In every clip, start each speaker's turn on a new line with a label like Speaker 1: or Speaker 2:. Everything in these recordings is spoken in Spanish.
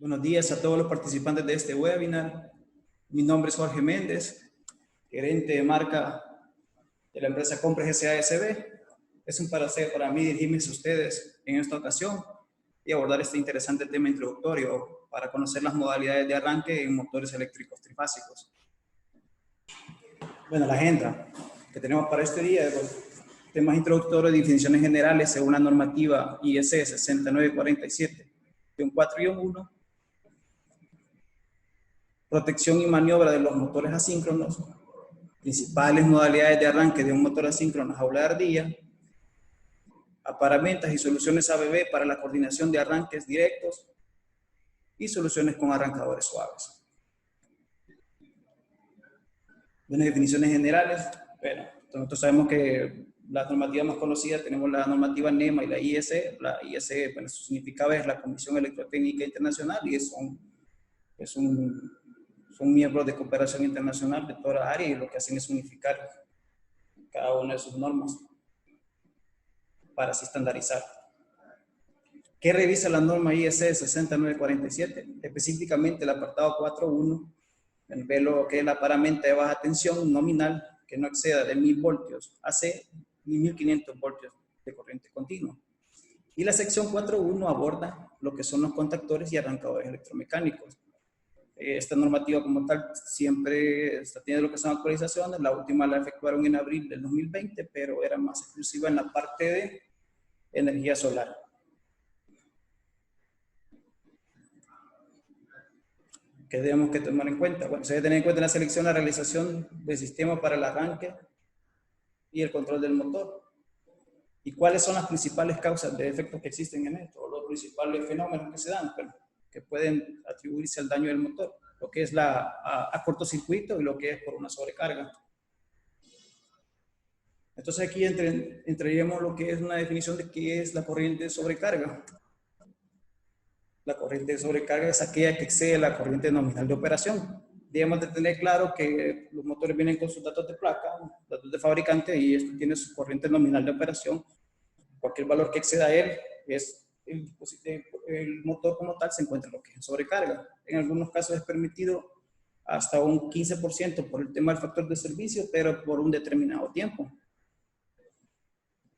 Speaker 1: Buenos días a todos los participantes de este webinar. Mi nombre es Jorge Méndez, gerente de marca de la empresa Compres SASB. Es un placer para mí dirigirme a ustedes en esta ocasión y abordar este interesante tema introductorio para conocer las modalidades de arranque en motores eléctricos trifásicos. Bueno, la agenda que tenemos para este día es temas introductorios y definiciones generales según la normativa IEC 6947-4-1, protección y maniobra de los motores asíncronos, principales modalidades de arranque de un motor asíncrono a jaula de ardilla, aparamentas y soluciones ABB para la coordinación de arranques directos y soluciones con arrancadores suaves. Buenas definiciones generales. Bueno, nosotros sabemos que las normativas más conocidas tenemos la normativa NEMA y la IEC. La IEC, bueno, su significado es la Comisión Electrotécnica Internacional y son miembros de cooperación internacional de toda la área y lo que hacen es unificar cada una de sus normas para así estandarizar. ¿Qué revisa la norma IEC 6947? Específicamente el apartado 4.1, ve lo que es la paramenta de baja tensión nominal que no exceda de 1000 voltios AC ni 1500 voltios de corriente continua. Y la sección 4.1 aborda lo que son los contactores y arrancadores electromecánicos. Esta normativa como tal siempre tiene lo que son actualizaciones. La última la efectuaron en abril del 2020, pero era más exclusiva en la parte de energía solar. ¿Qué debemos que tomar en cuenta? Bueno, se debe tener en cuenta la selección, la realización del sistema para el arranque y el control del motor. ¿Y cuáles son las principales causas de efectos que existen en esto? Los principales fenómenos que se dan, que pueden atribuirse al daño del motor, lo que es a cortocircuito y lo que es por una sobrecarga. Entonces aquí entraríamos lo que es una definición de qué es la corriente de sobrecarga. La corriente de sobrecarga es aquella que excede la corriente nominal de operación. Debemos de tener claro que los motores vienen con sus datos de placa, datos de fabricante, y esto tiene su corriente nominal de operación. Cualquier valor que exceda él es el motor como tal se encuentra en lo que es sobrecarga. En algunos casos es permitido hasta un 15% por el tema del factor de servicio, pero por un determinado tiempo,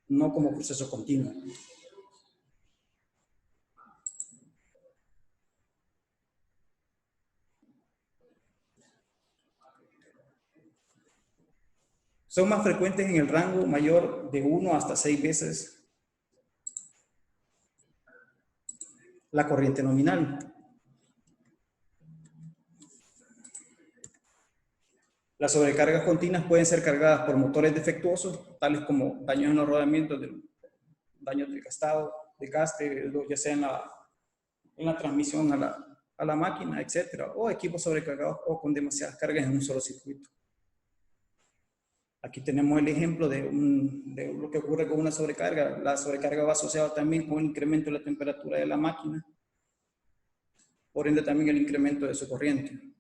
Speaker 1: no como proceso continuo. Son más frecuentes en el rango mayor de 1 hasta 6 veces la corriente nominal. Las sobrecargas continuas pueden ser cargadas por motores defectuosos, tales como daños en los rodamientos, daños de gastado, desgaste, ya sea en la transmisión a la máquina, etc. O equipos sobrecargados o con demasiadas cargas en un solo circuito. Aquí tenemos el ejemplo de lo que ocurre con una sobrecarga. La sobrecarga va asociada también con el incremento de la temperatura de la máquina, por ende también el incremento de su corriente.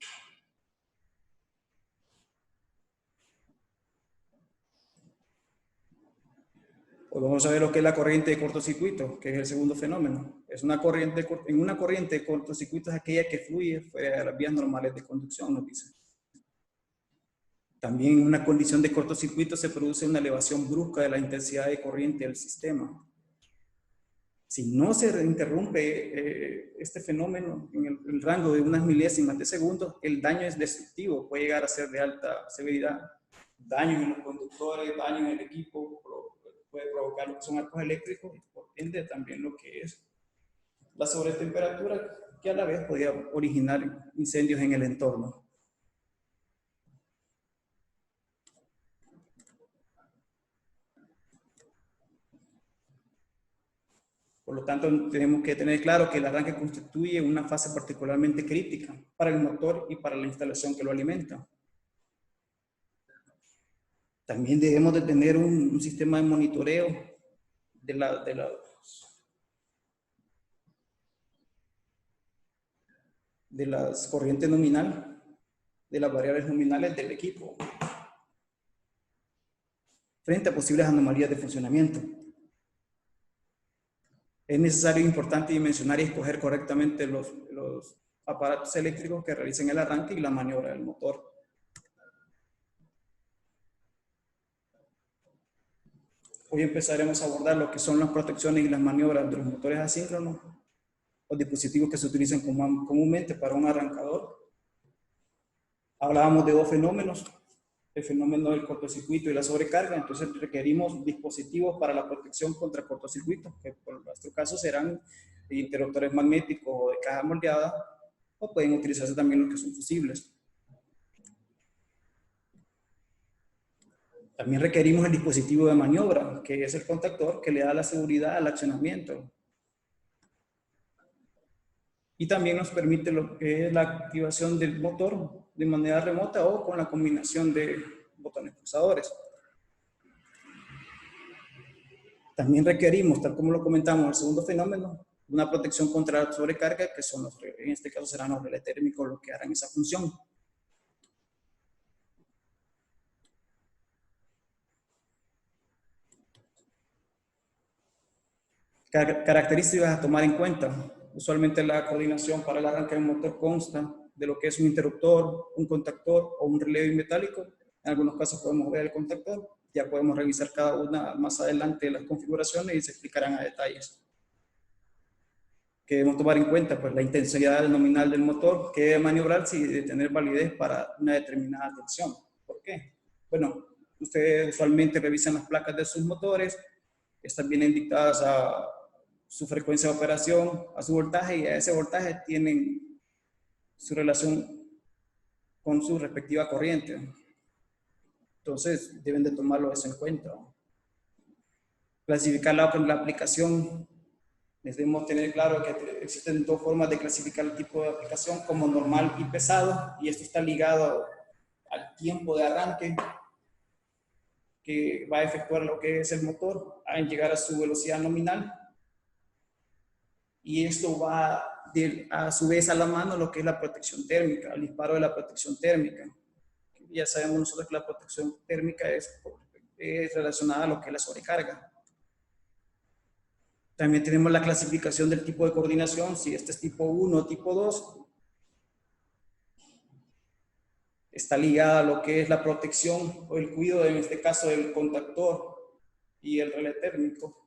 Speaker 1: Pues vamos a ver lo que es la corriente de cortocircuito, que es el segundo fenómeno. En una corriente de cortocircuito es aquella que fluye fuera de las vías normales de conducción, nos dice. También en una condición de cortocircuito se produce una elevación brusca de la intensidad de corriente del sistema. Si no se interrumpe este fenómeno en el rango de unas milésimas de segundo, el daño es destructivo, puede llegar a ser de alta severidad. Daños en los conductores, daños en el equipo, puede provocar lo que son arcos eléctricos y por ende también lo que es la sobretemperatura, que a la vez podría originar incendios en el entorno. Por lo tanto, tenemos que tener claro que el arranque constituye una fase particularmente crítica para el motor y para la instalación que lo alimenta. También debemos de tener un sistema de monitoreo de las corrientes nominales, de las variables nominales del equipo, frente a posibles anomalías de funcionamiento. Es necesario e importante dimensionar y escoger correctamente los aparatos eléctricos que realicen el arranque y la maniobra del motor. Hoy empezaremos a abordar lo que son las protecciones y las maniobras de los motores asíncronos, los dispositivos que se utilizan comúnmente para un arrancador. Hablábamos de dos fenómenos, el fenómeno del cortocircuito y la sobrecarga. Entonces requerimos dispositivos para la protección contra cortocircuitos, que por nuestro caso serán interruptores magnéticos o de caja moldeada, o pueden utilizarse también los que son fusibles. También requerimos el dispositivo de maniobra, que es el contactor que le da la seguridad al accionamiento. Y también nos permite lo que es la activación del motor de manera remota o con la combinación de botones pulsadores. También requerimos, tal como lo comentamos en el segundo fenómeno, una protección contra la sobrecarga, que son en este caso serán los relés térmicos los que harán esa función. Características a tomar en cuenta. Usualmente la coordinación para el arranque del motor consta de lo que es un interruptor, un contactor o un relé metálico. En algunos casos podemos ver el contactor. Ya podemos revisar cada una más adelante las configuraciones y se explicarán a detalles. Que debemos tomar en cuenta pues la intensidad nominal del motor, que debe maniobrarse y de tener validez para una determinada tensión. ¿Por qué? Bueno, ustedes usualmente revisan las placas de sus motores, están bien dictadas a su frecuencia de operación, a su voltaje, y a ese voltaje tienen su relación con su respectiva corriente. Entonces, deben de tomarlo eso en cuenta. Clasificar la aplicación. Debemos tener claro que existen dos formas de clasificar el tipo de aplicación, como normal y pesado, y esto está ligado al tiempo de arranque que va a efectuar lo que es el motor al llegar a su velocidad nominal. Y esto va a su vez a la mano lo que es la protección térmica, el disparo de la protección térmica. Ya sabemos nosotros que la protección térmica es relacionada a lo que es la sobrecarga. También tenemos la clasificación del tipo de coordinación, si este es tipo 1 o tipo 2. Está ligada a lo que es la protección o el cuidado, en este caso, del contactor y el relé térmico.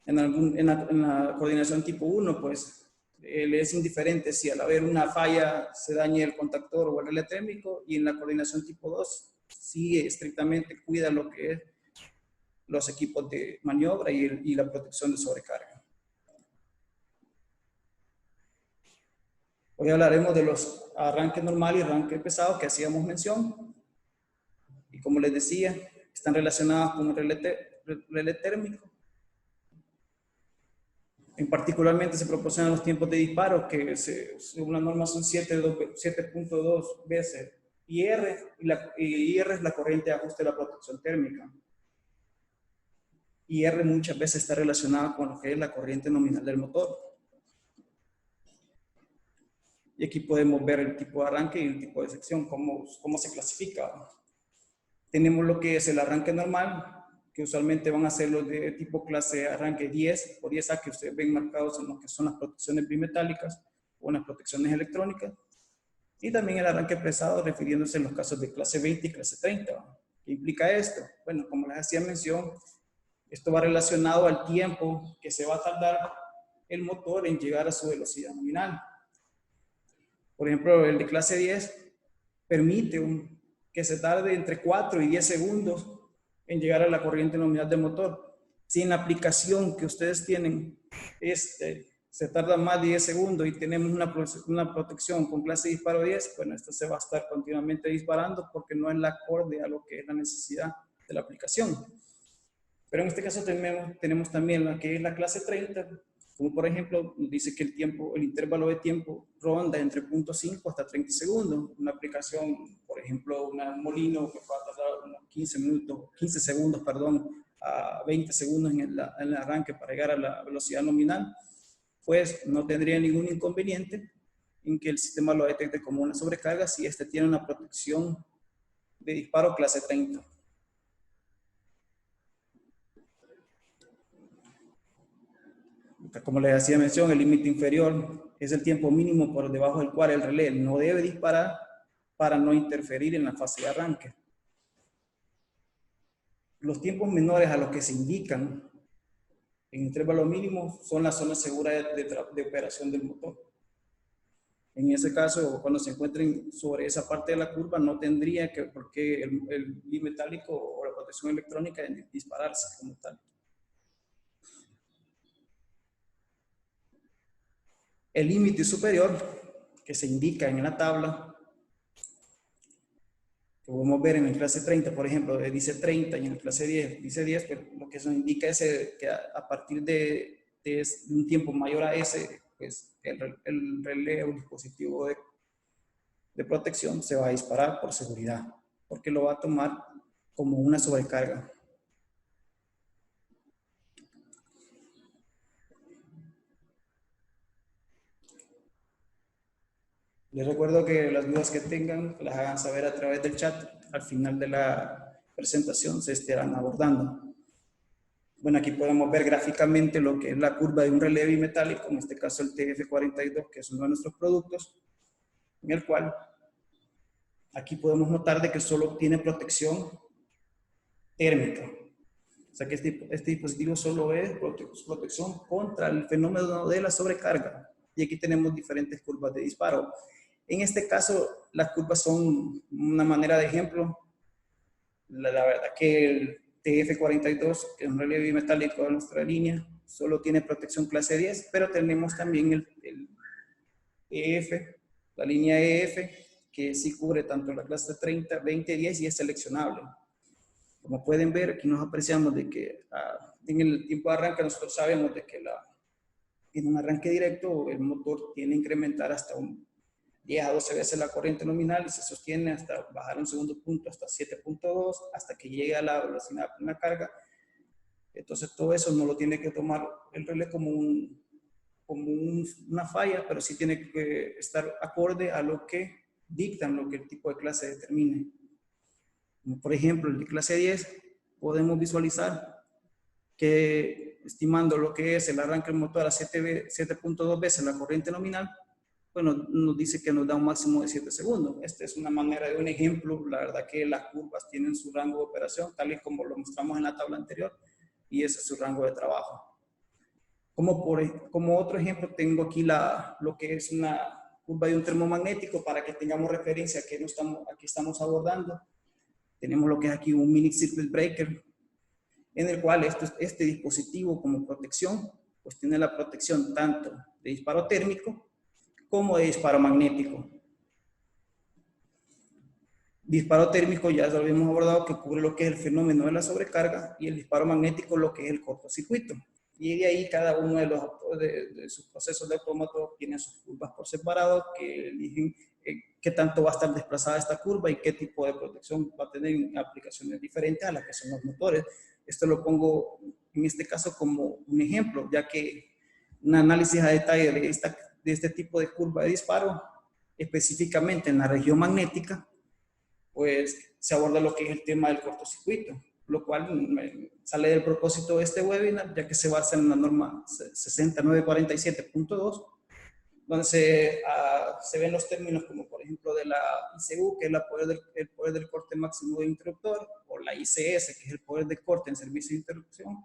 Speaker 1: En la coordinación tipo 1, pues, le es indiferente si al haber una falla se dañe el contactor o el relé térmico, y en la coordinación tipo 2, sí estrictamente cuida lo que es los equipos de maniobra y la protección de sobrecarga. Hoy hablaremos de los arranques normal y arranque pesado que hacíamos mención. Y como les decía, están relacionados con el relé térmico. En particularmente se proporcionan los tiempos de disparo que según la norma son 7.2 veces IR, y IR es la corriente de ajuste de la protección térmica. IR muchas veces está relacionada con lo que es la corriente nominal del motor. Y aquí podemos ver el tipo de arranque y el tipo de sección, cómo se clasifica. Tenemos lo que es el arranque normal, que usualmente van a ser los de tipo clase arranque 10 o 10A, que ustedes ven marcados en lo que son las protecciones bimetálicas o las protecciones electrónicas. Y también el arranque pesado, refiriéndose en los casos de clase 20 y clase 30. ¿Qué implica esto? Bueno, como les hacía mención, esto va relacionado al tiempo que se va a tardar el motor en llegar a su velocidad nominal. Por ejemplo, el de clase 10 permite que se tarde entre 4 y 10 segundos en llegar a la corriente nominal del motor. Si en la aplicación que ustedes tienen se tarda más de 10 segundos y tenemos una protección con clase de disparo 10, bueno, esto se va a estar continuamente disparando porque no es la acorde a lo que es la necesidad de la aplicación. Pero en este caso tenemos también la que es la clase 30, como por ejemplo dice que el intervalo de tiempo ronda entre 0.5 hasta 30 segundos. Una aplicación, por ejemplo, un molino que va a tardar unos 15 segundos, a 20 segundos en el arranque para llegar a la velocidad nominal, pues no tendría ningún inconveniente en que el sistema lo detecte como una sobrecarga si este tiene una protección de disparo clase 30. Como les hacía mención, el límite inferior es el tiempo mínimo por debajo del cual el relé no debe disparar para no interferir en la fase de arranque. Los tiempos menores a los que se indican en intervalo mínimo son la zona segura de operación del motor. En ese caso, cuando se encuentren sobre esa parte de la curva, no tendría que, porque el bimetálico o la protección electrónica dispararse como tal. El límite superior, que se indica en la tabla, que podemos ver en el clase 30, por ejemplo, dice 30 y en el clase 10 dice 10, pero lo que eso indica es que a partir de un tiempo mayor a ese, pues el relé o el dispositivo de protección se va a disparar por seguridad, porque lo va a tomar como una sobrecarga. Les recuerdo que las dudas que tengan las hagan saber a través del chat. Al final de la presentación se estarán abordando. Bueno, aquí podemos ver gráficamente lo que es la curva de un relé bimetálico, en este caso el TF42, que es uno de nuestros productos, en el cual aquí podemos notar de que solo tiene protección térmica. O sea que este dispositivo solo es protección contra el fenómeno de la sobrecarga. Y aquí tenemos diferentes curvas de disparo. En este caso, las curvas son una manera de ejemplo. La verdad que el TF42, que es un relé bimetálico de nuestra línea, solo tiene protección clase 10, pero tenemos también el EF, la línea EF, que sí cubre tanto la clase 30, 20, 10 y es seleccionable. Como pueden ver, aquí nos apreciamos de que en el tiempo de arranque nosotros sabemos de que en un arranque directo el motor tiene que incrementar hasta 10 a 12 veces la corriente nominal y se sostiene hasta bajar un segundo punto hasta 7.2 hasta que llegue a la velocidad de una carga. Entonces todo eso no lo tiene que tomar el relé como una falla, pero sí tiene que estar acorde a lo que dictan, lo que el tipo de clase determine. Como por ejemplo, el de clase 10, podemos visualizar que estimando lo que es el arranque del motor a 7.2 veces la corriente nominal, bueno, nos dice que nos da un máximo de 7 segundos. Esta es una manera de un ejemplo. La verdad que las curvas tienen su rango de operación, tal y como lo mostramos en la tabla anterior, y ese es su rango de trabajo. Como otro ejemplo, tengo aquí lo que es una curva de un termomagnético para que tengamos referencia a que aquí estamos abordando. Tenemos lo que es aquí un mini circuit breaker, en el cual este dispositivo como protección, pues tiene la protección tanto de disparo térmico como de disparo magnético. Disparo térmico ya lo habíamos abordado, que cubre lo que es el fenómeno de la sobrecarga, y el disparo magnético lo que es el cortocircuito. Y de ahí cada uno de sus procesos de autómato tiene sus curvas por separado, que eligen qué tanto va a estar desplazada esta curva y qué tipo de protección va a tener en aplicaciones diferentes a las que son los motores. Esto lo pongo en este caso como un ejemplo, ya que un análisis a detalle de este tipo de curva de disparo, específicamente en la región magnética, pues se aborda lo que es el tema del cortocircuito, lo cual sale del propósito de este webinar, ya que se basa en la norma 60947.2, donde se ven los términos como por ejemplo de la ICU, que es el poder del corte máximo de interruptor, o la ICS, que es el poder de corte en servicio de interrupción.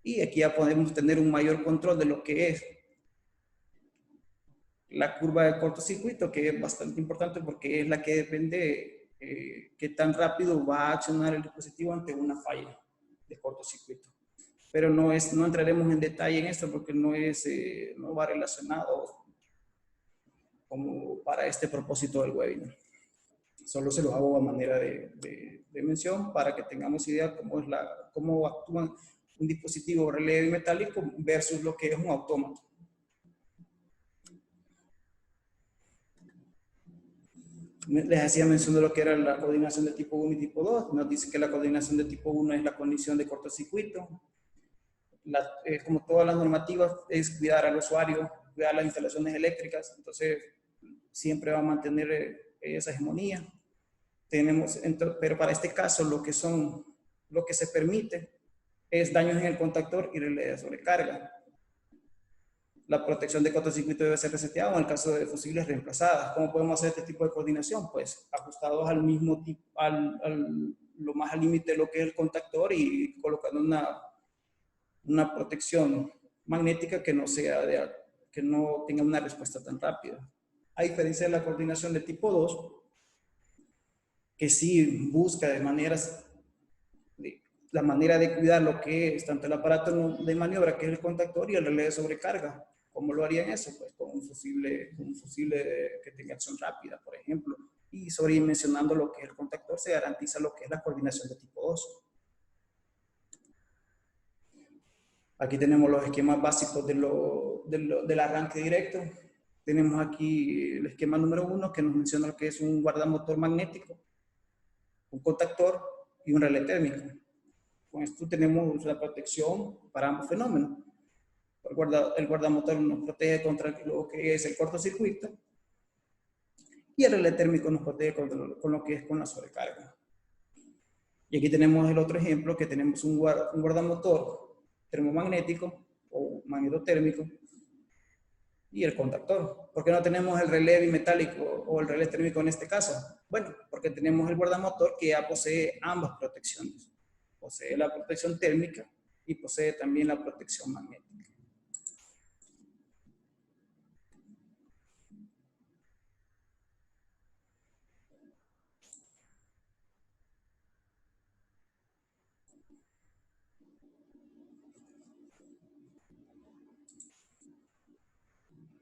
Speaker 1: Y aquí ya podemos tener un mayor control de lo que es la curva de cortocircuito, que es bastante importante porque es la que depende qué tan rápido va a accionar el dispositivo ante una falla de cortocircuito. Pero no entraremos en detalle en esto porque no va relacionado como para este propósito del webinar. Solo se lo hago a manera de mención para que tengamos idea cómo actúa un dispositivo relé metálico versus lo que es un autómato. Les hacía mención de lo que era la coordinación de tipo 1 y tipo 2. Nos dice que la coordinación de tipo 1 es la condición de cortocircuito. Como todas las normativas, es cuidar al usuario, cuidar las instalaciones eléctricas. Entonces, siempre va a mantener esa hegemonía. Pero para este caso, lo que se permite es daños en el contactor y relé de sobrecarga. La protección de cortocircuito debe ser reseteada en el caso de fusibles reemplazadas. ¿Cómo podemos hacer este tipo de coordinación? Pues ajustados al mismo tipo, lo más al límite de lo que es el contactor y colocando una protección magnética que no que no tenga una respuesta tan rápida. A diferencia de la coordinación de tipo 2, que sí busca la manera de cuidar lo que es tanto el aparato de maniobra, que es el contactor, y el relé de sobrecarga. ¿Cómo lo harían eso? Pues con un fusible que tenga acción rápida, por ejemplo. Y sobredimensionando lo que es el contactor, se garantiza lo que es la coordinación de tipo 2. Aquí tenemos los esquemas básicos del arranque directo. Tenemos aquí el esquema número 1, que nos menciona lo que es un guardamotor magnético, un contactor y un relé térmico. Con esto tenemos la protección para ambos fenómenos. El guardamotor nos protege contra lo que es el cortocircuito y el relé térmico nos protege con lo que es con la sobrecarga. Y aquí tenemos el otro ejemplo, que tenemos un guardamotor termomagnético o magnetotérmico y el contactor. ¿Por qué no tenemos el relé bimetálico o el relé térmico en este caso? Bueno, porque tenemos el guardamotor que ya posee ambas protecciones. Posee la protección térmica y posee también la protección magnética.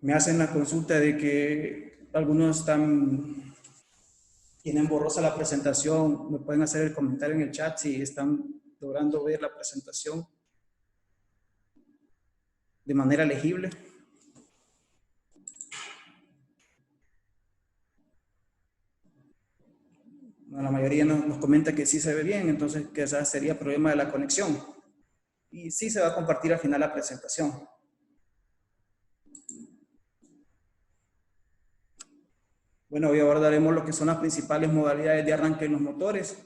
Speaker 1: Me hacen la consulta de que algunos tienen borrosa la presentación. Me pueden hacer el comentario en el chat si están logrando ver la presentación de manera legible. La mayoría nos comenta que sí se ve bien, entonces quizás sería problema de la conexión. Y sí se va a compartir al final la presentación. Bueno, hoy abordaremos lo que son las principales modalidades de arranque en los motores.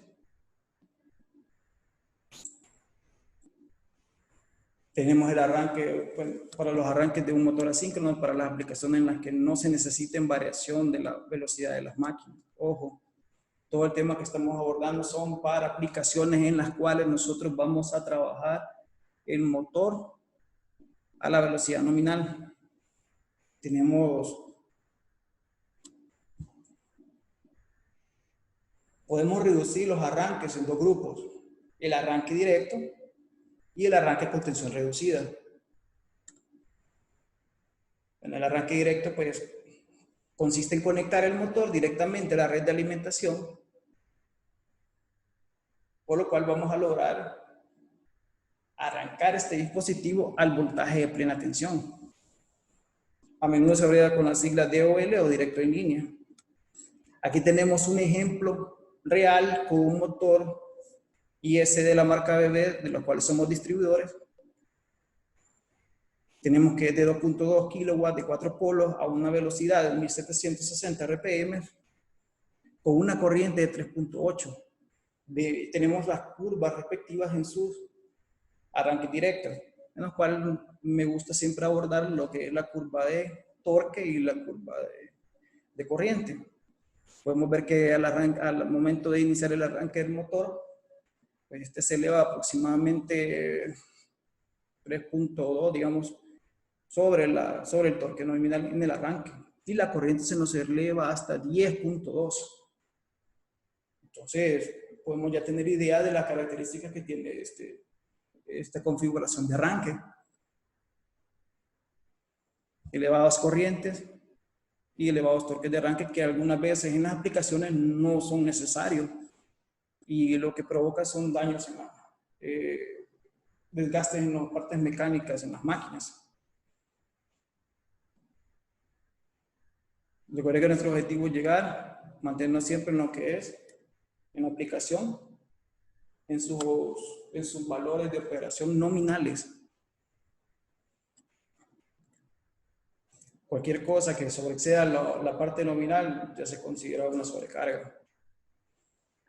Speaker 1: Tenemos el arranque, bueno, para los arranques de un motor asíncrono, para las aplicaciones en las que no se necesiten variación de la velocidad de las máquinas. Ojo, todo el tema que estamos abordando son para aplicaciones en las cuales nosotros vamos a trabajar el motor a la velocidad nominal. Podemos reducir los arranques en dos grupos: el arranque directo y el arranque con tensión reducida. En el arranque directo, pues, consiste en conectar el motor directamente a la red de alimentación, por lo cual vamos a lograr arrancar este dispositivo al voltaje de plena tensión. A menudo se abrevia con las siglas DOL o directo en línea. Aquí tenemos un ejemplo real con un motor IS de la marca BB, de los cuales somos distribuidores. Tenemos que es de 2.2 kilowatts de 4 polos a una velocidad de 1760 RPM con una corriente de 3.8. Tenemos las curvas respectivas en sus arranques directos, en los cuales me gusta siempre abordar lo que es la curva de torque y la curva de corriente. Podemos ver que al momento de iniciar el arranque del motor, pues este se eleva aproximadamente 3.2, digamos, sobre el torque nominal en el arranque. Y la corriente se nos eleva hasta 10.2. Entonces, podemos ya tener idea de las características que tiene esta configuración de arranque. Elevadas corrientes y elevados torques de arranque que algunas veces en las aplicaciones no son necesarios y lo que provoca son daños desgastes en las partes mecánicas en las máquinas. Recuerden que nuestro objetivo es llegar, mantenernos siempre en lo que es en la aplicación, en sus valores de operación nominales. Cualquier cosa que sobreexceda la parte nominal ya se considera una sobrecarga.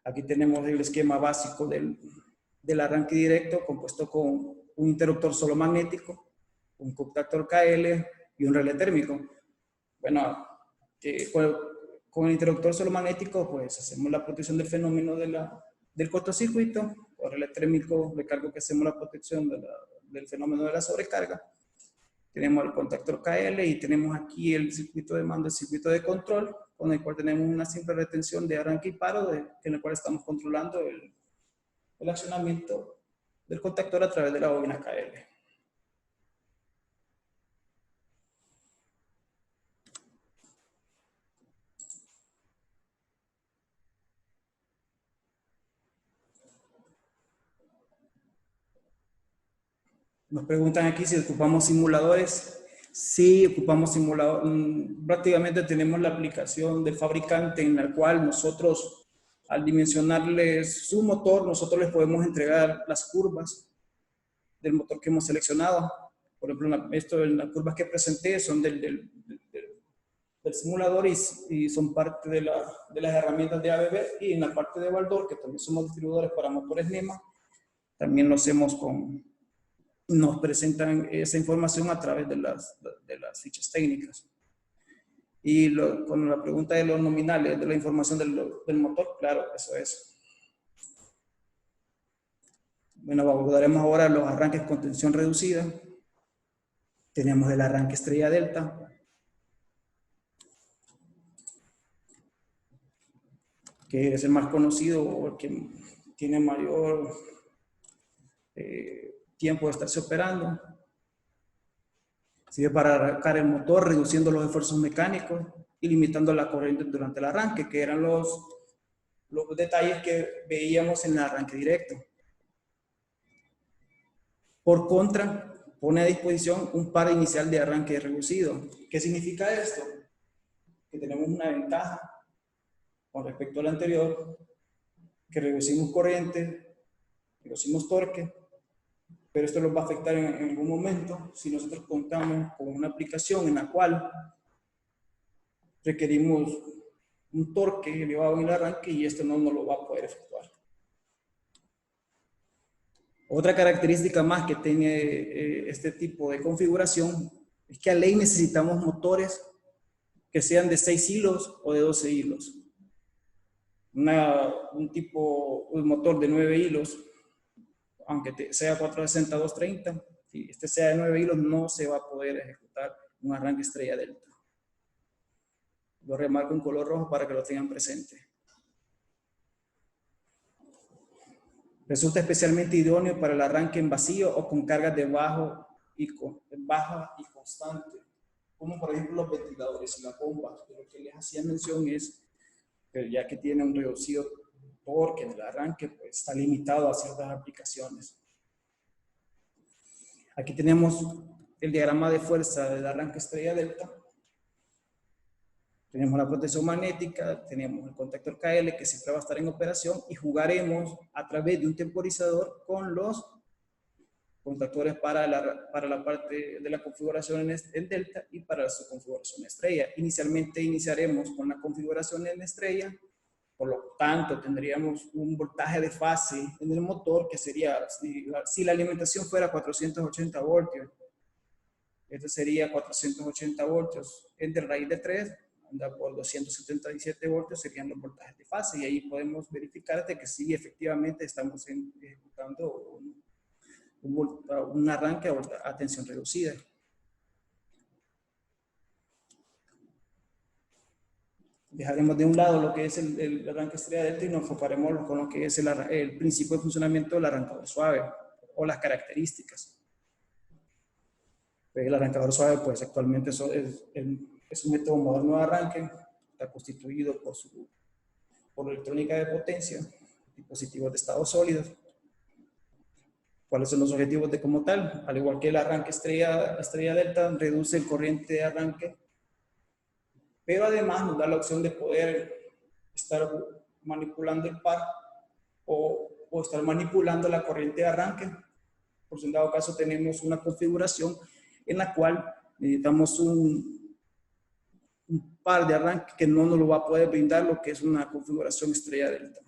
Speaker 1: Aquí tenemos el esquema básico del arranque directo, compuesto con un interruptor solo magnético, un contactor KL, y un relé térmico. Bueno, con el interruptor solo magnético, pues hacemos la protección del fenómeno del cortocircuito, o relé térmico, recargo que hacemos la protección del fenómeno de la sobrecarga. Tenemos el contactor KL y tenemos aquí el circuito de mando, el circuito de control, con el cual tenemos una simple retención de arranque y paro, en el cual estamos controlando el accionamiento del contactor a través de la bobina KL. Nos preguntan aquí si ocupamos simuladores. Sí, ocupamos simuladores. Prácticamente tenemos la aplicación del fabricante en la cual nosotros, al dimensionarles su motor, nosotros les podemos entregar las curvas del motor que hemos seleccionado. Por ejemplo, las curvas que presenté son del simulador y son parte de las herramientas de ABB, y en la parte de Baldor, que también somos distribuidores para motores NEMA, también lo hacemos nos presentan esa información a través de las fichas técnicas. Y con la pregunta de los nominales, de la información del motor, claro, eso es. Bueno, abordaremos ahora los arranques con tensión reducida. Tenemos el arranque estrella delta, que es el más conocido o el que tiene mayor tiempo de estarse operando. Sirve para arrancar el motor, reduciendo los esfuerzos mecánicos y limitando la corriente durante el arranque, que eran los detalles que veíamos en el arranque directo. Por contra, pone a disposición un par inicial de arranque reducido. ¿Qué significa esto? Que tenemos una ventaja con respecto al anterior, que reducimos corriente, reducimos torque, pero esto nos va a afectar en algún momento si nosotros contamos con una aplicación en la cual requerimos un torque elevado en el arranque y esto no nos lo va a poder efectuar. Otra característica más que tiene este tipo de configuración es que a ley necesitamos motores que sean de 6 hilos o de 12 hilos. Un motor de 9 hilos, aunque sea 460-230, si este sea de 9 hilos, no se va a poder ejecutar un arranque estrella delta. Lo remarco en color rojo para que lo tengan presente. Resulta especialmente idóneo para el arranque en vacío o con cargas de baja y constante, como por ejemplo los ventiladores y las bombas. Lo que les hacía mención es que ya que tiene un reducido torque en el arranque, pues está limitado a ciertas aplicaciones. Aquí tenemos el diagrama de fuerza del arranque estrella delta. Tenemos la protección magnética, tenemos el contactor KL que siempre va a estar en operación y jugaremos a través de un temporizador con los contactores para la parte de la configuración en delta y para su configuración estrella. Inicialmente iniciaremos con la configuración en estrella, por lo tanto tendríamos un voltaje de fase en el motor que sería, si la alimentación fuera 480 voltios, esto sería 480 voltios entre raíz de 3, anda por 277 voltios serían los voltajes de fase, y ahí podemos verificar de que sí, efectivamente estamos ejecutando un arranque a tensión reducida. Dejaremos de un lado lo que es el arranque estrella delta y nos enfocaremos con lo que es el principio de funcionamiento del arrancador suave o las características. El arrancador suave, pues actualmente es un método moderno de arranque, está constituido por electrónica de potencia, dispositivos de estado sólido. ¿Cuáles son los objetivos de como tal? Al igual que el arranque estrella delta, reduce el corriente de arranque, pero además nos da la opción de poder estar manipulando el par o estar manipulando la corriente de arranque. Por si en dado caso tenemos una configuración en la cual necesitamos un par de arranque que no nos lo va a poder brindar lo que es una configuración estrella delta.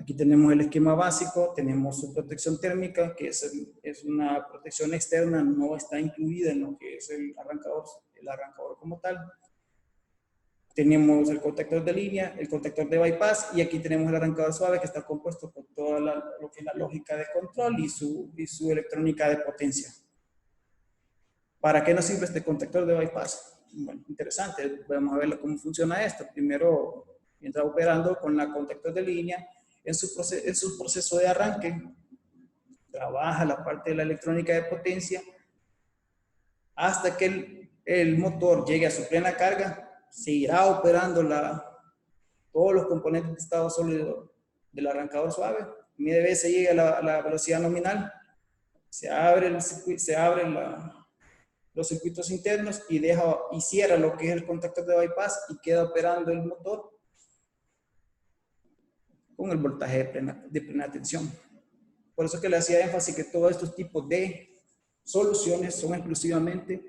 Speaker 1: Aquí tenemos el esquema básico, tenemos su protección térmica, que es una protección externa, no está incluida en lo que es el arrancador como tal. Tenemos el contactor de línea, el contactor de bypass, y aquí tenemos el arrancador suave, que está compuesto con toda lo que es la lógica de control y su electrónica de potencia. ¿Para qué nos sirve este contactor de bypass? Bueno, interesante, vamos a ver cómo funciona esto. Primero, entra operando con la contactor de línea en su proceso de arranque, trabaja la parte de la electrónica de potencia hasta que el motor llegue a su plena carga, seguirá operando todos los componentes de estado sólido del arrancador suave. MIDB se llega a la velocidad nominal, se abren los circuitos internos y cierra lo que es el contactor de bypass y queda operando el motor con el voltaje de plena tensión. Por eso es que le hacía énfasis que todos estos tipos de soluciones son exclusivamente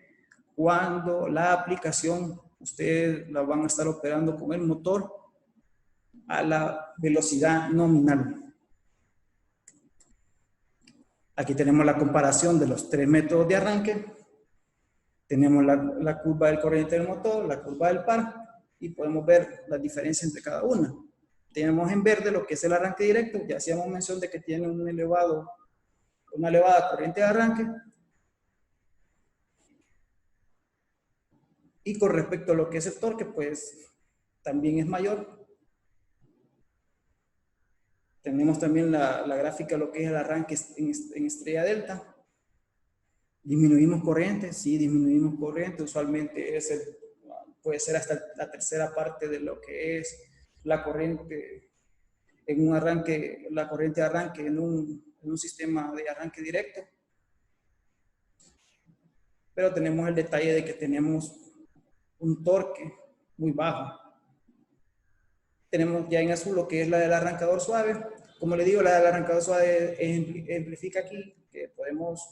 Speaker 1: cuando la aplicación ustedes la van a estar operando con el motor a la velocidad nominal. Aquí tenemos la comparación de los tres métodos de arranque. Tenemos la curva del corriente del motor, la curva del par, y podemos ver la diferencia entre cada una. Tenemos en verde lo que es el arranque directo, ya hacíamos mención de que tiene una elevada corriente de arranque. Y con respecto a lo que es el torque, pues también es mayor. Tenemos también la gráfica de lo que es el arranque en estrella delta. ¿Disminuimos corriente? Sí, disminuimos corriente. Usualmente puede ser hasta la tercera parte de lo que es la corriente en un arranque, la corriente de arranque en un sistema de arranque directo. Pero tenemos el detalle de que tenemos un torque muy bajo. Tenemos ya en azul lo que es la del arrancador suave. Como le digo, la del arrancador suave ejemplifica aquí que podemos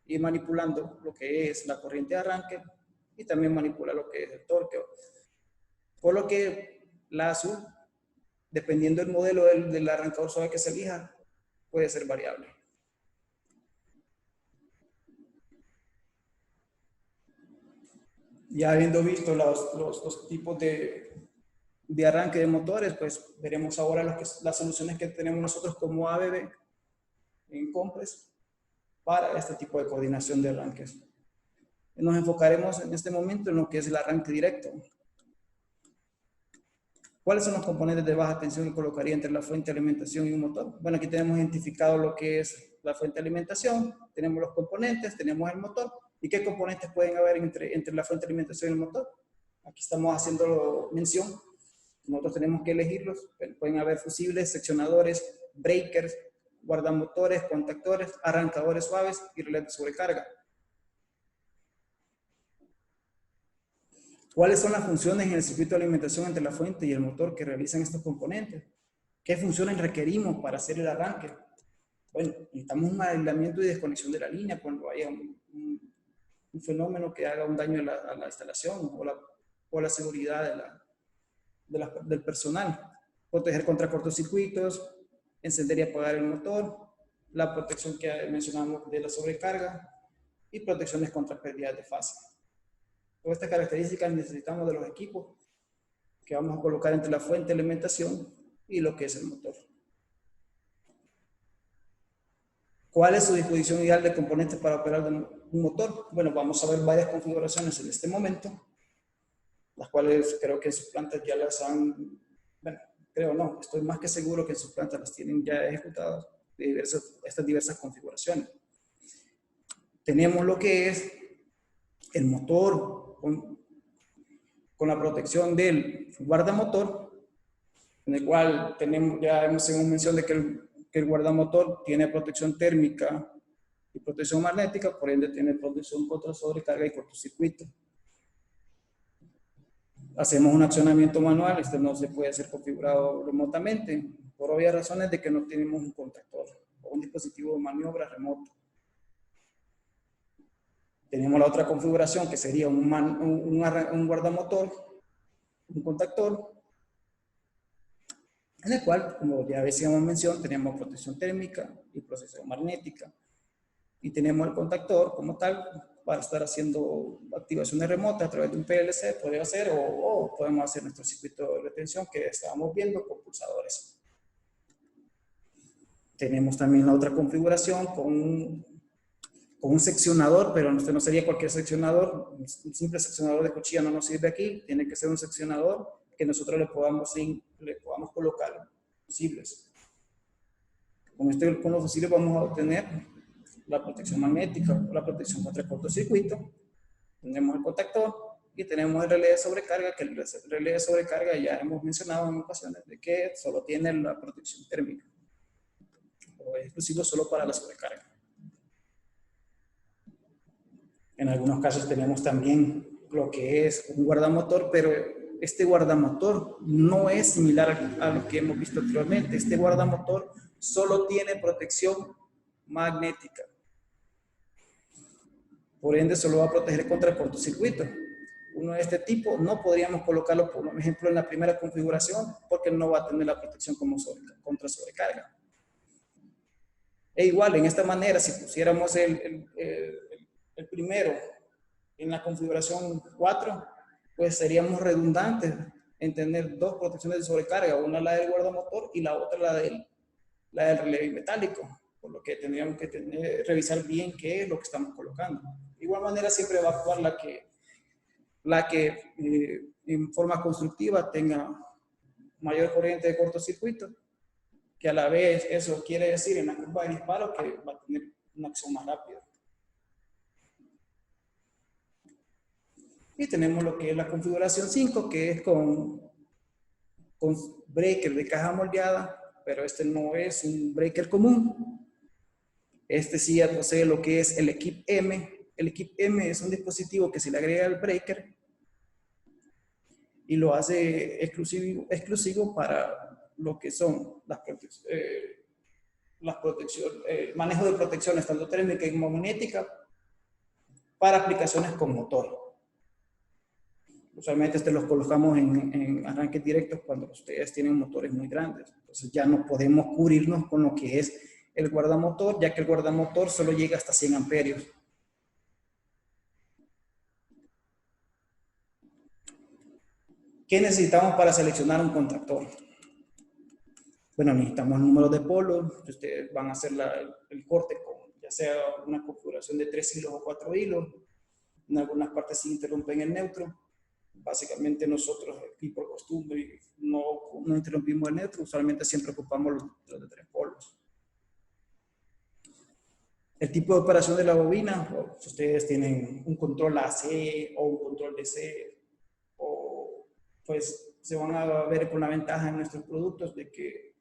Speaker 1: ir manipulando lo que es la corriente de arranque y también manipula lo que es el torque. Por lo que la azul, dependiendo del modelo del arrancador suave que se elija, puede ser variable. Ya habiendo visto los tipos de arranque de motores, pues veremos ahora las soluciones que tenemos nosotros como ABB en Compress para este tipo de coordinación de arranques. Nos enfocaremos en este momento en lo que es el arranque directo. ¿Cuáles son los componentes de baja tensión que colocaría entre la fuente de alimentación y un motor? Bueno, aquí tenemos identificado lo que es la fuente de alimentación, tenemos los componentes, tenemos el motor. ¿Y qué componentes pueden haber entre la fuente de alimentación y el motor? Aquí estamos haciendo mención. Nosotros tenemos que elegirlos. Pueden haber fusibles, seccionadores, breakers, guardamotores, contactores, arrancadores suaves y relés de sobrecarga. ¿Cuáles son las funciones en el circuito de alimentación entre la fuente y el motor que realizan estos componentes? ¿Qué funciones requerimos para hacer el arranque? Bueno, necesitamos un aislamiento y desconexión de la línea cuando haya un fenómeno que haga un daño a la instalación o la seguridad del personal. Proteger contra cortocircuitos, encender y apagar el motor, la protección que mencionamos de la sobrecarga y protecciones contra pérdidas de fase. Todas estas características necesitamos de los equipos que vamos a colocar entre la fuente de alimentación y lo que es el motor. ¿Cuál es su disposición ideal de componentes para operar un motor? Bueno, vamos a ver varias configuraciones en este momento, las cuales creo que en sus plantas ya las han, bueno, creo no, estoy más que seguro que en sus plantas las tienen ya ejecutadas, estas diversas configuraciones. Tenemos lo que es el motor con la protección del guardamotor, en el cual ya hemos mención de que el guardamotor tiene protección térmica y protección magnética, por ende tiene protección contra sobrecarga y cortocircuito. Hacemos un accionamiento manual, este no se puede ser configurado remotamente, por obvias razones de que no tenemos un contactor o un dispositivo de maniobra remoto. Tenemos la otra configuración que sería un guardamotor, un contactor, en el cual, como ya decíamos mención, tenemos protección térmica y protección magnética. Y tenemos el contactor como tal para estar haciendo activaciones remotas a través de un PLC, puede hacer, o podemos hacer nuestro circuito de retención que estábamos viendo con pulsadores. Tenemos también la otra configuración con un seccionador, pero este no sería cualquier seccionador. Un simple seccionador de cuchilla no nos sirve aquí, tiene que ser un seccionador que nosotros le podamos colocar fusibles. Con los fusibles vamos a obtener la protección magnética, la protección contra cortocircuito. Tenemos el contactor y tenemos el relé de sobrecarga, que el relé de sobrecarga ya hemos mencionado en ocasiones de que solo tiene la protección térmica, o es exclusivo solo para la sobrecarga. En algunos casos tenemos también lo que es un guardamotor, pero este guardamotor no es similar a lo que hemos visto anteriormente. Este guardamotor solo tiene protección magnética. Por ende, solo va a proteger contra el cortocircuito. Uno de este tipo no podríamos colocarlo, por ejemplo, en la primera configuración, porque no va a tener la protección contra sobrecarga. E igual, en esta manera, si pusiéramos el primero en la configuración 4, pues seríamos redundantes en tener dos protecciones de sobrecarga, una la del guardamotor y la otra la del relé metálico, por lo que tendríamos que revisar bien qué es lo que estamos colocando. De igual manera siempre va a actuar la que en forma constructiva tenga mayor corriente de cortocircuito, que a la vez eso quiere decir en la curva de disparo que va a tener una acción más rápida. Y tenemos lo que es la configuración 5, que es con breaker de caja moldeada, pero este no es un breaker común. Este sí ya posee lo que es el equip M. El equip M es un dispositivo que se le agrega al breaker y lo hace exclusivo para lo que son el manejo de protecciones tanto térmica y magnética para aplicaciones con motor. Usualmente los colocamos en arranques directos cuando ustedes tienen motores muy grandes. Entonces ya no podemos cubrirnos con lo que es el guardamotor, ya que el guardamotor solo llega hasta 100 amperios. ¿Qué necesitamos para seleccionar un contactor? Bueno, necesitamos números de polos. Ustedes van a hacer el corte con ya sea una configuración de 3 hilos o 4 hilos. En algunas partes se interrumpen el neutro. Básicamente nosotros aquí por costumbre no interrumpimos el neutro, usualmente siempre ocupamos los de 3 polos. El tipo de operación de la bobina, si ustedes tienen un control AC o un control DC, pues se van a ver con la ventaja en nuestros productos de que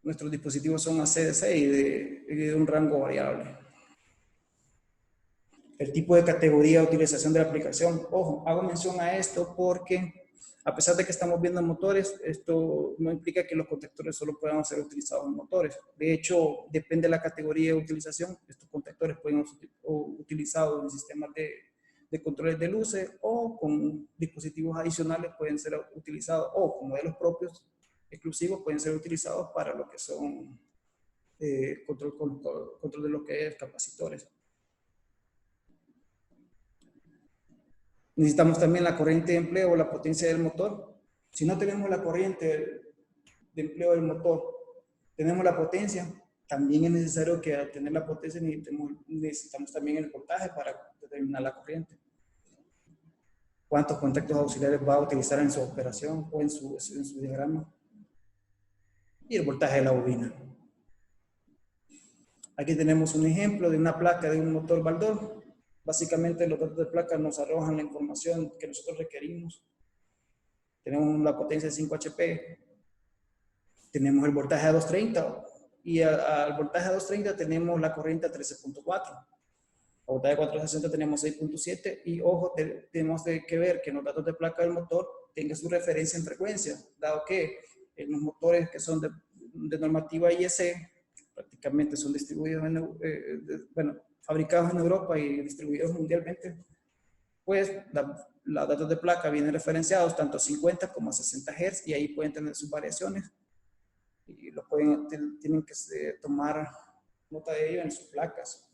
Speaker 1: nuestros dispositivos son AC/DC y de un rango variable. El tipo de categoría de utilización de la aplicación. Ojo, hago mención a esto porque a pesar de que estamos viendo motores, esto no implica que los contactores solo puedan ser utilizados en motores. De hecho, depende de la categoría de utilización. Estos contactores pueden ser utilizados en sistemas de controles de luces o con dispositivos adicionales pueden ser utilizados o con modelos propios exclusivos pueden ser utilizados para lo que son control de lo que es capacitores. Necesitamos también la corriente de empleo o la potencia del motor. Si no tenemos la corriente de empleo del motor, tenemos la potencia, también es necesario que al tener la potencia necesitamos también el voltaje para determinar la corriente. ¿Cuántos contactos auxiliares va a utilizar en su operación o en su diagrama? Y el voltaje de la bobina. Aquí tenemos un ejemplo de una placa de un motor Baldor. Básicamente los datos de placa nos arrojan la información que nosotros requerimos. Tenemos la potencia de 5 HP. Tenemos el voltaje a 230. Y al voltaje a 230 tenemos la corriente a 13.4. A voltaje a 460 tenemos 6.7. Y ojo, tenemos que ver que en los datos de placa del motor tenga su referencia en frecuencia. Dado que en los motores que son de normativa IEC, prácticamente son distribuidos fabricados en Europa y distribuidos mundialmente, pues los datos de placa vienen referenciados tanto a 50 como a 60 Hz y ahí pueden tener sus variaciones y tienen que tomar nota de ello en sus placas.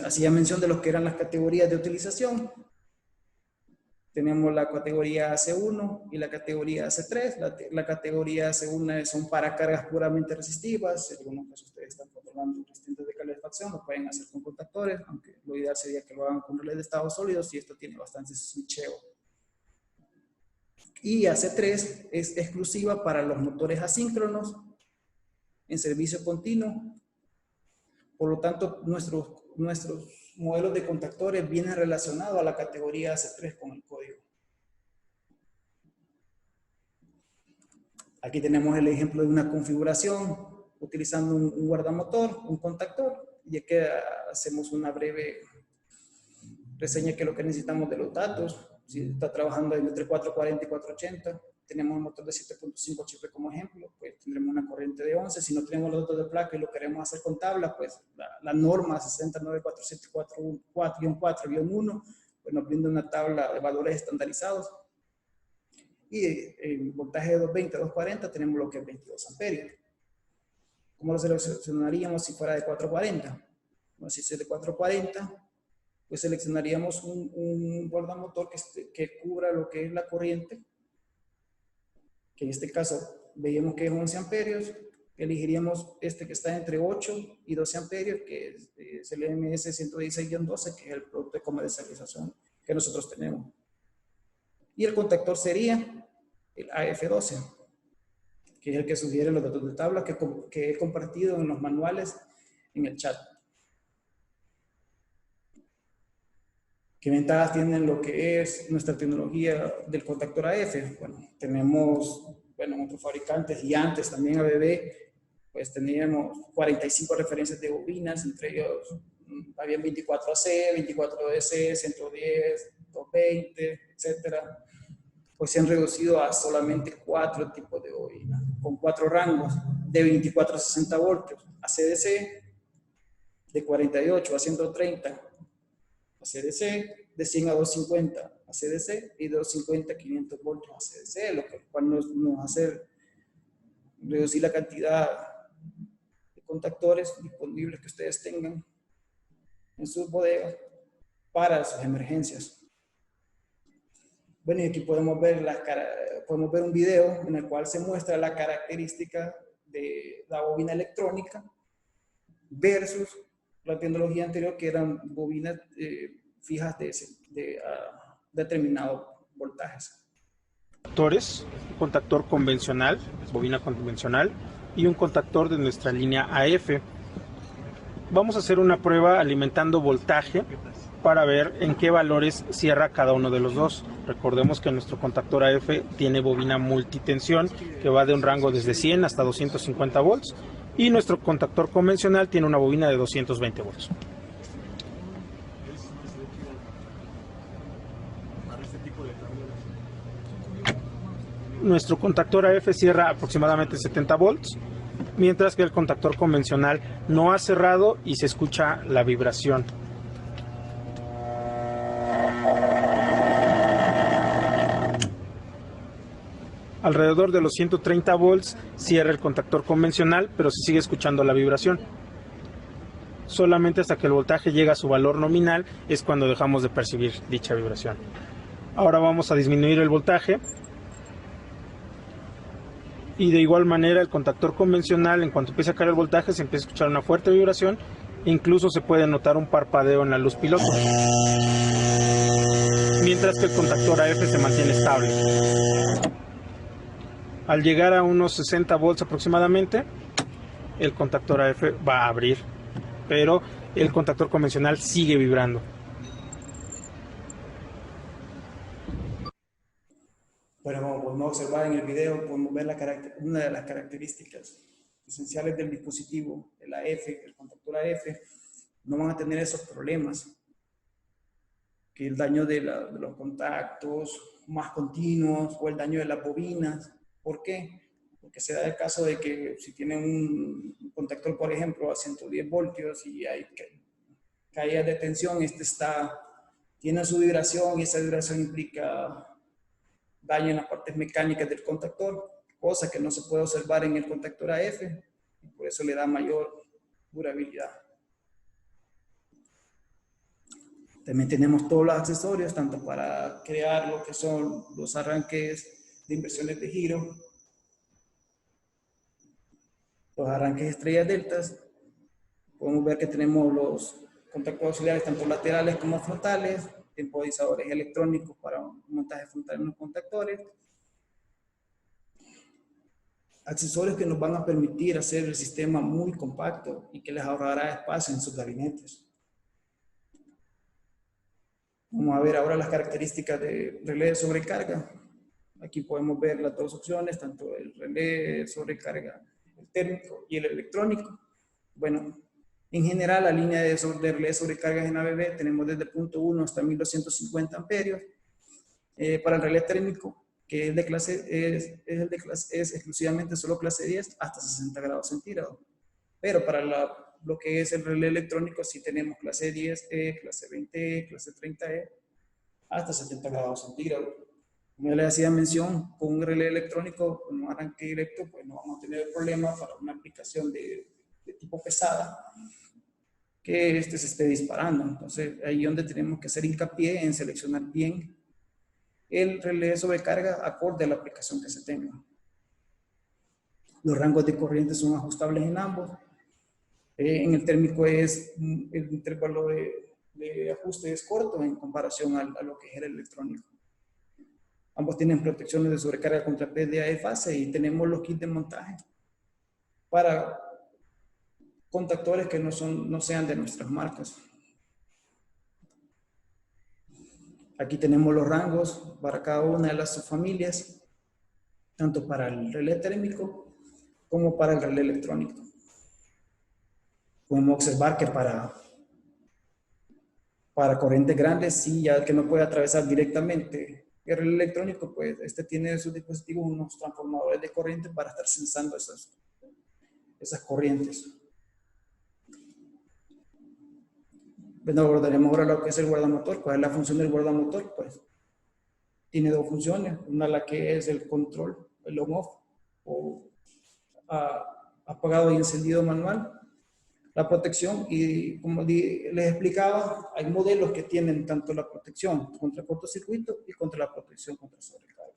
Speaker 1: Hacía mención de lo que eran las categorías de utilización. Tenemos la categoría AC1 y la categoría AC3. La categoría AC1 son para cargas puramente resistivas. En algunos casos ustedes están controlando resistentes de calefacción, lo pueden hacer con contactores, aunque lo ideal sería que lo hagan con relés de estados sólidos y esto tiene bastante switcheo. Y AC3 es exclusiva para los motores asíncronos en servicio continuo. Por lo tanto, nuestros modelos de contactores vienen relacionados a la categoría AC3 con el código. Aquí tenemos el ejemplo de una configuración utilizando un guardamotor, un contactor, y aquí hacemos una breve reseña que es lo que necesitamos de los datos. Si está trabajando entre 440 y 480, tenemos un motor de 7.5 HP como ejemplo, pues tendremos una corriente de 11. Si no tenemos los datos de placa y lo queremos hacer con tabla, pues la norma 69474-4-1 pues nos brinda una tabla de valores estandarizados. Y en voltaje de 220 a 240 tenemos lo que es 22 amperios. ¿Cómo lo seleccionaríamos si fuera de 440? Bueno, si es de 440, pues seleccionaríamos un guardamotor que cubra lo que es la corriente, que en este caso veíamos que es 11 amperios, elegiríamos este que está entre 8 y 12 amperios, que es el MS 116-12, que es el producto de comercialización que nosotros tenemos. Y el contactor sería el AF12, que es el que sugiere los datos de tabla que he compartido en los manuales en el chat. ¿Qué ventajas tienen lo que es nuestra tecnología del contactor AF? Bueno, tenemos, otros fabricantes y antes también ABB, pues teníamos 45 referencias de bobinas, entre ellos habían 24AC, 24DC, 110, 220, etcétera. Pues se han reducido a solamente 4 tipos de bobinas, con 4 rangos, de 24 a 60 voltios, ACDC, de 48 a 130, ACDC, de 100 a 250 ACDC y de 250 a 500 voltios ACDC, lo cual nos hace reducir la cantidad de contactores disponibles que ustedes tengan en sus bodegas para sus emergencias. Bueno, y aquí podemos ver un video en el cual se muestra la característica de la bobina electrónica versus la tecnología anterior, que eran bobinas fijas de determinados voltajes.
Speaker 2: Contactores, un contactor convencional, bobina convencional, y un contactor de nuestra línea AF. Vamos a hacer una prueba alimentando voltaje para ver en qué valores cierra cada uno de los dos. Recordemos que nuestro contactor AF tiene bobina multitensión que va de un rango desde 100 hasta 250 volts y nuestro contactor convencional tiene una bobina de 220 volts. Nuestro contactor AF cierra aproximadamente 70 volts, mientras que el contactor convencional no ha cerrado y se escucha la vibración. Alrededor de los 130 volts cierra el contactor convencional, pero se sigue escuchando la vibración. Solamente hasta que el voltaje llega a su valor nominal es cuando dejamos de percibir dicha vibración. Ahora vamos a disminuir el voltaje. Y de igual manera el contactor convencional, en cuanto empieza a caer el voltaje, se empieza a escuchar una fuerte vibración. Incluso se puede notar un parpadeo en la luz piloto. Mientras que el contactor AF se mantiene estable. Al llegar a unos 60 volts aproximadamente, el contactor AF va a abrir, pero el contactor convencional sigue vibrando.
Speaker 1: Bueno, como podemos observar en el video, podemos ver una de las características esenciales del dispositivo, el AF, el contactor AF, no van a tener esos problemas, que el daño de los contactos más continuos o el daño de las bobinas. ¿Por qué? Porque se da el caso de que si tienen un contactor, por ejemplo, a 110 voltios y hay caídas de tensión, tiene su vibración y esa vibración implica daño en las partes mecánicas del contactor, cosa que no se puede observar en el contactor AF, y por eso le da mayor durabilidad. También tenemos todos los accesorios, tanto para crear lo que son los arranques de inversiones de giro, los arranques estrellas deltas. Podemos ver que tenemos los contactores auxiliares, tanto laterales como frontales, temporizadores electrónicos para un montaje frontal en los contactores, accesorios que nos van a permitir hacer el sistema muy compacto y que les ahorrará espacio en sus gabinetes. Vamos a ver ahora las características de relé de sobrecarga. Aquí podemos ver las dos opciones, tanto el relé de sobrecarga, el térmico y el electrónico. Bueno, en general la línea de relé de sobrecarga en ABB tenemos desde punto 1 hasta 1250 amperios. Para el relé térmico, que es de clase, es exclusivamente solo clase 10 hasta 60 grados centígrados. Pero para lo que es el relé electrónico, sí tenemos clase 10E, clase 20E, clase 30E, hasta 70 grados centígrados. Como ya les hacía mención, con un relé electrónico, con un arranque directo, pues no vamos a tener problema para una aplicación de tipo pesada, que se esté disparando. Entonces, ahí es donde tenemos que hacer hincapié en seleccionar bien el relé de sobrecarga acorde a la aplicación que se tenga. Los rangos de corriente son ajustables en ambos. En el térmico el intervalo de ajuste es corto en comparación a lo que es el electrónico. Ambos tienen protecciones de sobrecarga contra pérdida de fase y tenemos los kits de montaje para contactores que no sean de nuestras marcas. Aquí tenemos los rangos para cada una de las subfamilias, tanto para el relé térmico como para el relé electrónico. Podemos observar que para corrientes grandes, sí, ya que no puede atravesar directamente el relé electrónico, pues tiene en sus dispositivos unos transformadores de corriente para estar sensando esas corrientes. Bueno, abordaremos ahora lo que es el guardamotor. ¿Cuál es la función del guardamotor? Pues tiene dos funciones. Una la que es el control, el on-off, o apagado y encendido manual. La protección, y como les explicaba, hay modelos que tienen tanto la protección contra cortocircuito y contra la protección contra sobrecarga.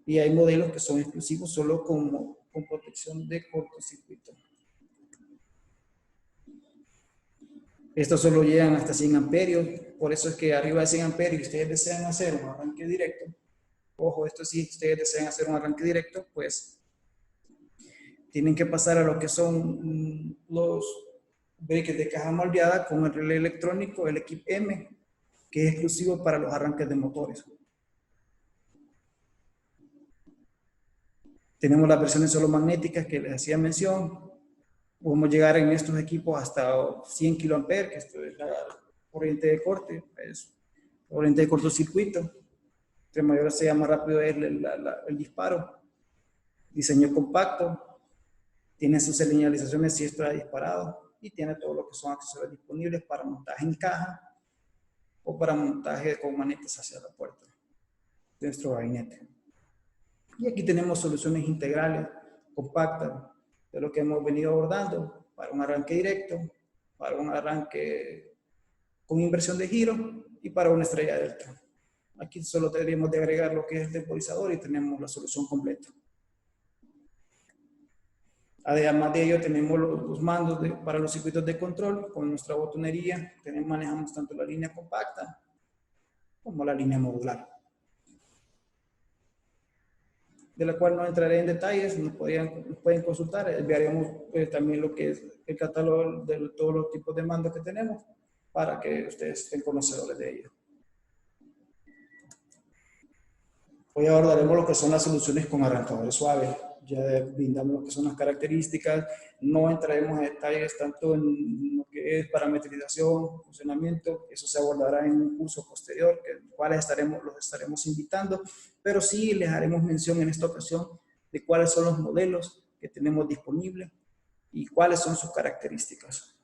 Speaker 1: Y hay modelos que son exclusivos solo con protección de cortocircuito. Estos solo llegan hasta 100 amperios, por eso es que arriba de 100 amperios ustedes desean hacer un arranque directo. Ojo, esto sí, ustedes desean hacer un arranque directo, pues tienen que pasar a lo que son los breakers de caja moldeada con el relé electrónico, el equipo M, que es exclusivo para los arranques de motores. Tenemos las versiones solo magnéticas que les hacía mención. Podemos llegar en estos equipos hasta 100 kiloamperes, que esto es la corriente de corte, es corriente de cortocircuito. Entre mayor sea más rápido es el disparo. Diseño compacto. Tiene sus señalizaciones si está disparado y tiene todo lo que son accesorios disponibles para montaje en caja o para montaje con manetas hacia la puerta de nuestro gabinete. Y aquí tenemos soluciones integrales, compactas, de lo que hemos venido abordando para un arranque directo, para un arranque con inversión de giro y para una estrella delta. Aquí solo tendríamos de agregar lo que es el temporizador y tenemos la solución completa. Además de ello, tenemos los mandos para los circuitos de control con nuestra botonería. Manejamos tanto la línea compacta como la línea modular, de la cual no entraré en detalles, nos pueden consultar. Enviaremos también lo que es el catálogo de todos los tipos de mandos que tenemos para que ustedes estén conocedores de ello. Hoy abordaremos lo que son las soluciones con arrancadores suaves. Ya brindamos lo que son las características, no entraremos en detalles tanto en lo que es parametrización, funcionamiento, eso se abordará en un curso posterior, el cual los estaremos invitando, pero sí les haremos mención en esta ocasión de cuáles son los modelos que tenemos disponibles y cuáles son sus características.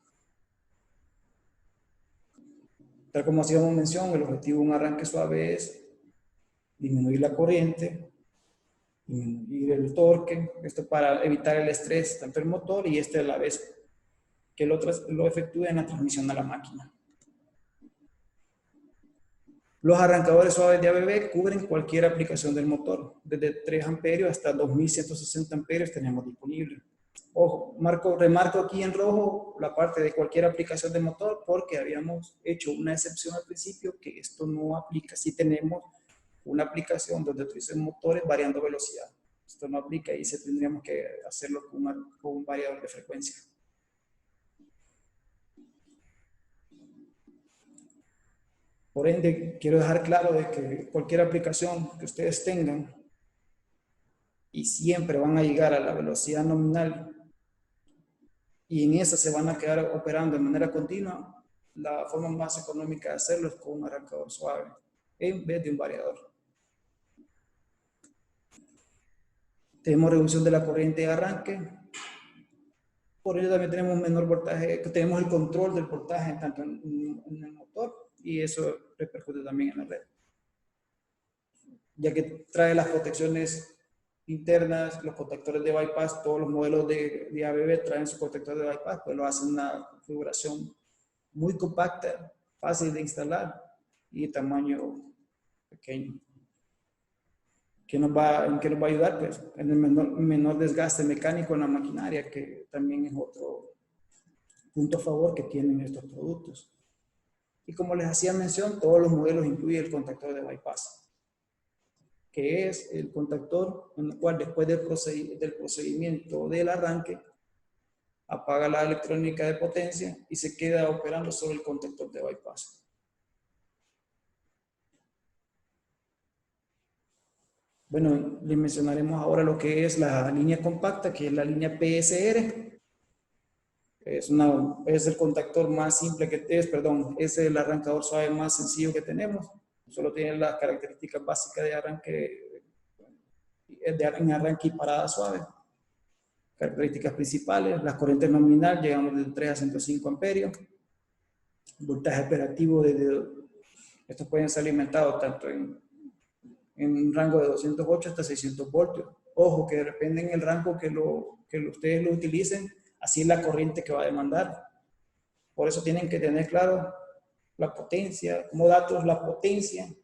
Speaker 1: Tal como hacíamos mención, el objetivo de un arranque suave es disminuir la corriente, disminuir el torque, esto para evitar el estrés tanto el motor y a la vez que lo efectúe en la transmisión a la máquina. Los arrancadores suaves de ABB cubren cualquier aplicación del motor, desde 3 amperios hasta 2160 amperios tenemos disponible. Ojo, remarco aquí en rojo la parte de cualquier aplicación de motor porque habíamos hecho una excepción al principio que esto no aplica si tenemos una aplicación donde utilicen motores variando velocidad. Esto no aplica y tendríamos que hacerlo con un variador de frecuencia. Por ende, quiero dejar claro de que cualquier aplicación que ustedes tengan y siempre van a llegar a la velocidad nominal y en esa se van a quedar operando de manera continua, la forma más económica de hacerlo es con un arrancador suave en vez de un variador. Tenemos reducción de la corriente de arranque. Por ello también tenemos un menor voltaje, tenemos el control del voltaje tanto en el motor y eso repercute también en la red. Ya que trae las protecciones internas, los protectores de bypass, todos los modelos de ABB traen su protector de bypass, pues lo hacen una configuración muy compacta, fácil de instalar y de tamaño pequeño. ¿En qué nos va a ayudar? Pues en el menor desgaste mecánico en la maquinaria, que también es otro punto a favor que tienen estos productos. Y como les hacía mención, todos los modelos incluyen el contactor de bypass, que es el contactor en el cual después del procedimiento del arranque apaga la electrónica de potencia y se queda operando sobre el contactor de bypass. Bueno, les mencionaremos ahora lo que es la línea compacta, que es la línea PSR. Es el contactor más simple es el arrancador suave más sencillo que tenemos. Solo tiene las características básicas de arranque, en arranque y parada suave. Características principales, la corriente nominal llegamos de 3 a 105 amperios. Voltaje operativo estos pueden ser alimentados tanto en un rango de 208 hasta 600 voltios. Ojo, que depende en el rango que ustedes lo utilicen, así es la corriente que va a demandar. Por eso tienen que tener claro la potencia, como datos, la potencia,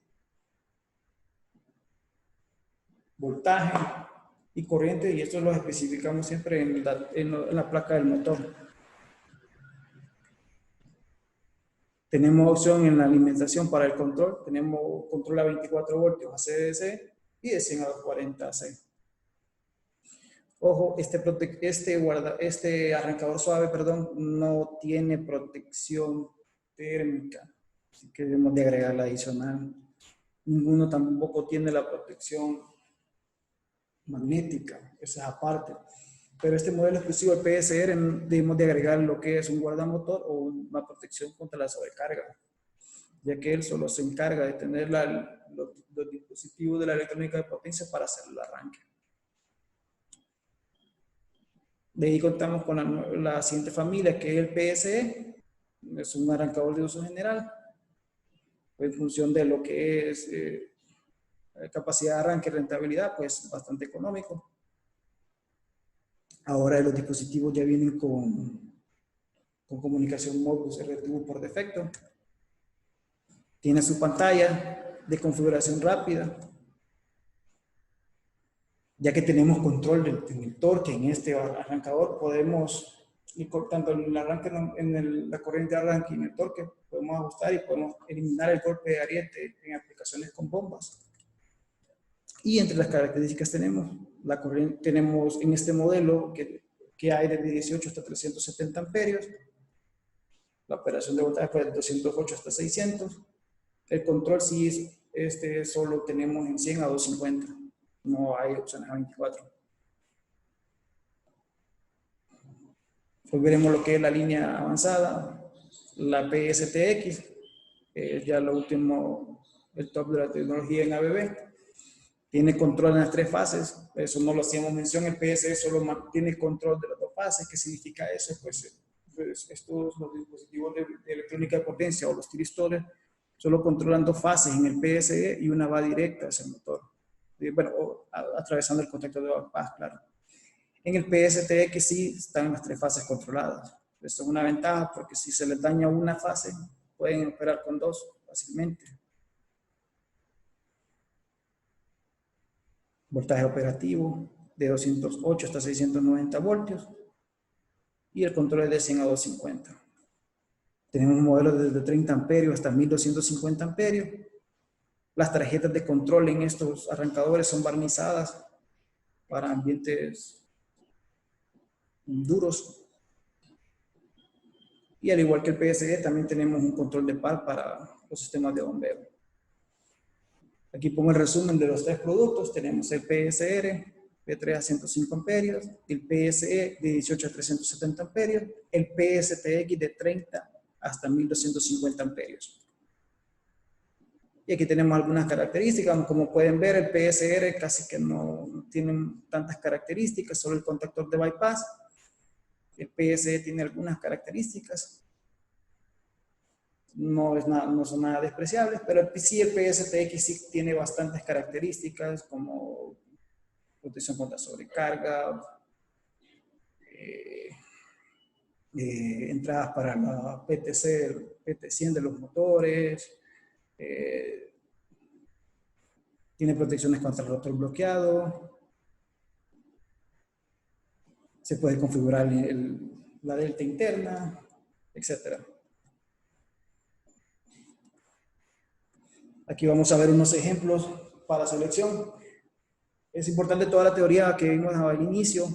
Speaker 1: voltaje y corriente, y esto lo especificamos siempre en la placa del motor. Tenemos opción en la alimentación para el control. Tenemos control a 24 voltios AC/DC y de 100 a 240 AC. Ojo, este arrancador suave, no tiene protección térmica. Así que debemos de agregar la adicional. Ninguno tampoco tiene la protección magnética. Esa es aparte. Pero este modelo exclusivo del PSR debemos de agregar lo que es un guardamotor o una protección contra la sobrecarga, ya que él solo se encarga de tener los dispositivos de la electrónica de potencia para hacer el arranque. De ahí contamos con la siguiente familia, que es el PSE, es un arrancador de uso general, en función de lo que es capacidad de arranque y rentabilidad, pues bastante económico. Ahora los dispositivos ya vienen con comunicación Modbus RTU por defecto. Tiene su pantalla de configuración rápida, ya que tenemos control del torque en este arrancador, podemos ir cortando el arranque la corriente de arranque y en el torque, podemos ajustar y podemos eliminar el golpe de ariete en aplicaciones con bombas. Y entre las características tenemos en este modelo que hay desde 18 hasta 370 amperios, la operación de voltaje fue de 208 hasta 600, el control sí solo tenemos en 100 a 250, no hay opciones a 24. Hoy veremos lo que es la línea avanzada, la PSTX, ya lo último, el top de la tecnología en ABB. Tiene control en las 3 fases, eso no lo hacíamos mención, el PSE solo tiene control de las 2 fases. ¿Qué significa eso? Pues estos, los dispositivos de electrónica de potencia o los tiristores solo controlan dos fases en el PSE y una va directa hacia el motor. Bueno, atravesando el contacto de bypass, claro. En el PSTX sí están las tres fases controladas. Esto es una ventaja porque si se les daña una fase, pueden operar con dos fácilmente. Voltaje operativo de 208 hasta 690 voltios y el control es de 100 a 250. Tenemos un modelo desde 30 amperios hasta 1250 amperios. Las tarjetas de control en estos arrancadores son barnizadas para ambientes duros. Y al igual que el PSE, también tenemos un control de par para los sistemas de bombeo. Aquí pongo el resumen de los tres productos. Tenemos el PSR de 3 a 105 amperios, el PSE de 18 a 370 amperios, el PSTX de 30 hasta 1250 amperios. Y aquí tenemos algunas características. Como pueden ver, el PSR casi que no tiene tantas características, solo el contactor de bypass. El PSE tiene algunas características. No son nada despreciables, pero sí el PSTX sí tiene bastantes características como protección contra sobrecarga, entradas para la PTC, PT100 de los motores, tiene protecciones contra el rotor bloqueado, se puede configurar la delta interna, etc. Aquí vamos a ver unos ejemplos para selección. Es importante toda la teoría que vimos al inicio.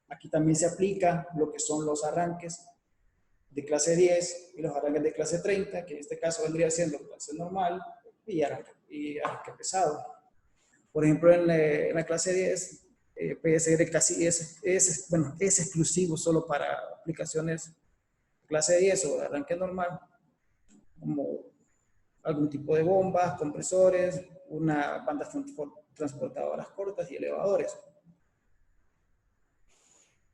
Speaker 1: Aquí también se aplica lo que son los arranques de clase 10 y los arranques de clase 30, que en este caso vendría siendo clase normal y arranque pesado. Por ejemplo, en la clase 10, PSR casi es exclusivo solo para aplicaciones clase 10 o de arranque normal, como algún tipo de bombas, compresores, una bandas transportadoras cortas y elevadores.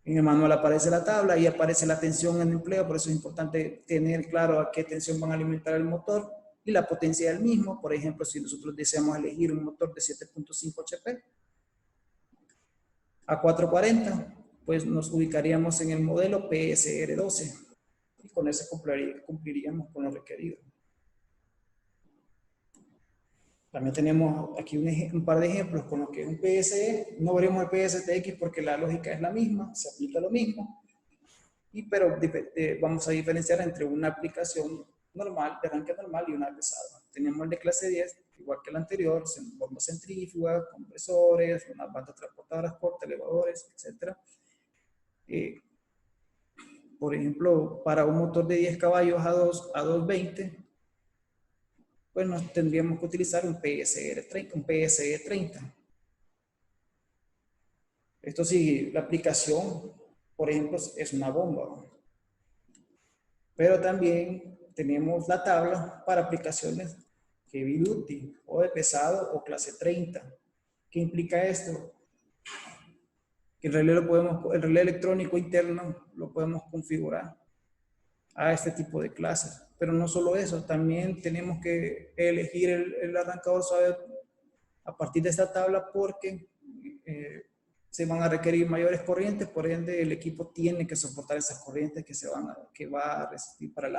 Speaker 1: En el manual aparece la tabla y aparece la tensión en empleo, por eso es importante tener claro a qué tensión van a alimentar el motor y la potencia del mismo. Por ejemplo, si nosotros deseamos elegir un motor de 7.5 HP a 440, pues nos ubicaríamos en el modelo PSR12 y con eso cumpliríamos con lo requerido. También tenemos aquí un par de ejemplos con lo que es un PSE. No veremos el PSTX porque la lógica es la misma, se aplica lo mismo. Pero vamos a diferenciar entre una aplicación normal, de arranque normal y una pesada. Tenemos el de clase 10, igual que el anterior, bombas centrífugas, compresores, unas bandas transportadoras cortas, elevadores, etc. Por ejemplo, para un motor de 10 caballos a 220, pues nos tendríamos que utilizar un PSE 30. Esto sí, la aplicación, por ejemplo, es una bomba. Pero también tenemos la tabla para aplicaciones heavy duty o de pesado o clase 30. ¿Qué implica esto? Que el relé electrónico interno lo podemos configurar a este tipo de clases. Pero no solo eso, también tenemos que elegir el arrancador suave a partir de esta tabla porque se van a requerir mayores corrientes, por ende el equipo tiene que soportar esas corrientes que va a resistir para el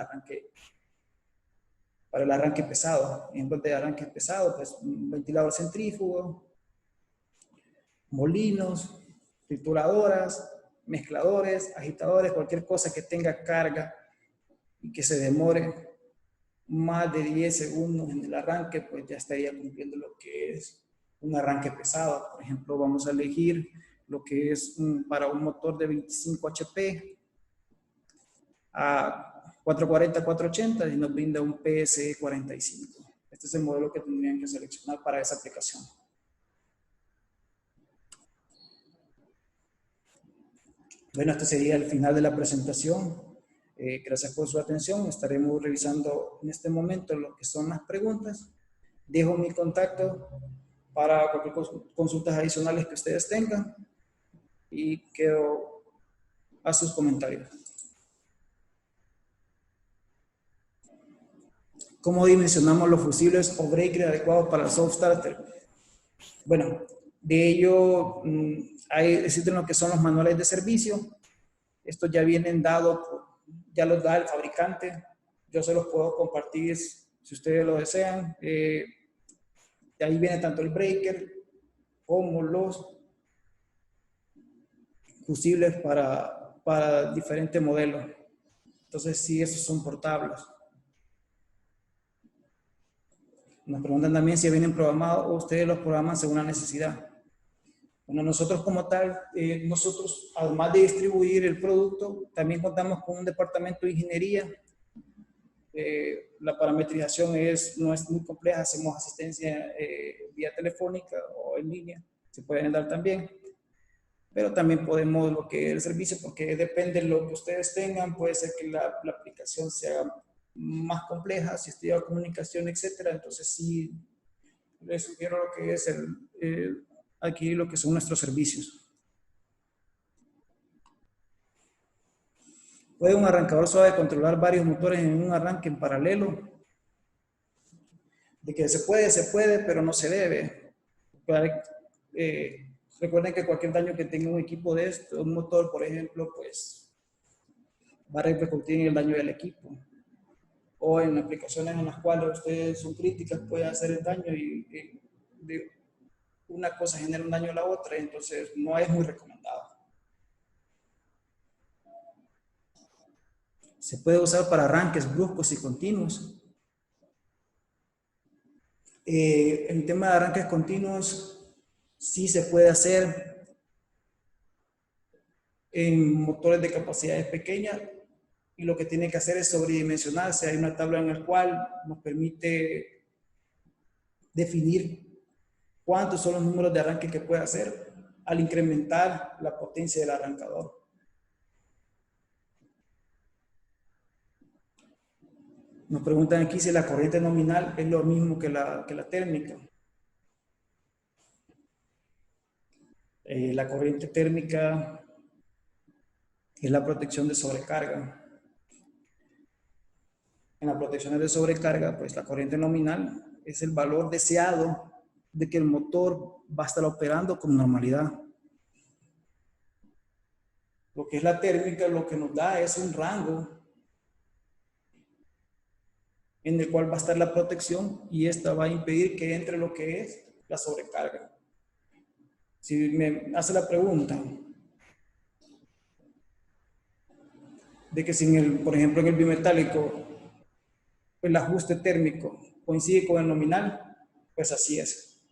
Speaker 1: arranque pesado. Ejemplo de arranque pesado, pues un ventilador centrífugo, molinos, trituradoras, mezcladores, agitadores, cualquier cosa que tenga carga y que se demore más de 10 segundos en el arranque, pues ya estaría cumpliendo lo que es un arranque pesado. Por ejemplo, vamos a elegir lo que es para un motor de 25 HP a 440, 480 y nos brinda un PSE 45. Este es el modelo que tendrían que seleccionar para esa aplicación. Bueno, este sería el final de la presentación. Gracias por su atención. Estaremos revisando en este momento lo que son las preguntas. Dejo mi contacto para cualquier consultas adicionales que ustedes tengan y quedo a sus comentarios. ¿Cómo dimensionamos los fusibles o breakers adecuados para el soft starter? Bueno, de ello existen lo que son los manuales de servicio. Estos ya vienen dados, ya los da el fabricante. Yo se los puedo compartir si ustedes lo desean. De ahí viene tanto el breaker como los fusibles para diferentes modelos. Entonces, sí, esos son portables. Nos preguntan también si vienen programados o ustedes los programan según la necesidad. Bueno, nosotros como tal, nosotros además de distribuir el producto, también contamos con un departamento de ingeniería. La parametrización no es muy compleja, hacemos asistencia vía telefónica o en línea, se pueden dar también. Pero también podemos lo que es el servicio, porque depende de lo que ustedes tengan, puede ser que la aplicación sea más compleja, si estudia comunicación, etcétera. Entonces sí, les sugiero lo que es adquirir lo que son nuestros servicios. ¿Puede un arrancador suave controlar varios motores en un arranque en paralelo? De que se puede, pero no se debe. Recuerden que cualquier daño que tenga un equipo de esto, un motor, por ejemplo, pues va a repercutir en el daño del equipo. O en aplicaciones en las cuales ustedes son críticas, puede hacer el daño y de una cosa genera un daño a la otra, entonces no es muy recomendado. Se puede usar para arranques bruscos y continuos. El tema de arranques continuos sí se puede hacer en motores de capacidades pequeñas y lo que tiene que hacer es sobredimensionarse. Hay una tabla en la cual nos permite definir cuántos son los números de arranque que puede hacer al incrementar la potencia del arrancador. Nos preguntan aquí si la corriente nominal es lo mismo que la térmica. La corriente térmica es la protección de sobrecarga. En las protecciones de sobrecarga, pues la corriente nominal es el valor deseado de que el motor va a estar operando con normalidad. Lo que es la térmica, lo que nos da es un rango en el cual va a estar la protección y esta va a impedir que entre lo que es la sobrecarga. Si me hace la pregunta de que si, por ejemplo, en el bimetálico el ajuste térmico coincide con el nominal, pues así es.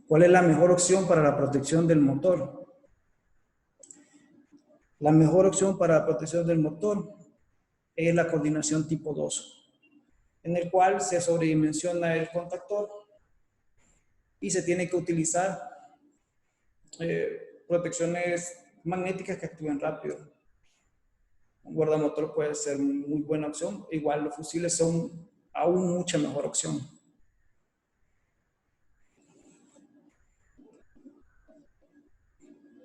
Speaker 1: ¿Cuál es la mejor opción para la protección del motor? La mejor opción para la protección del motor es la coordinación tipo 2, en el cual se sobredimensiona el contactor y se tiene que utilizar protecciones magnéticas que actúen rápido. Un guardamotor puede ser muy buena opción, igual los fusibles son aún mucha mejor opción.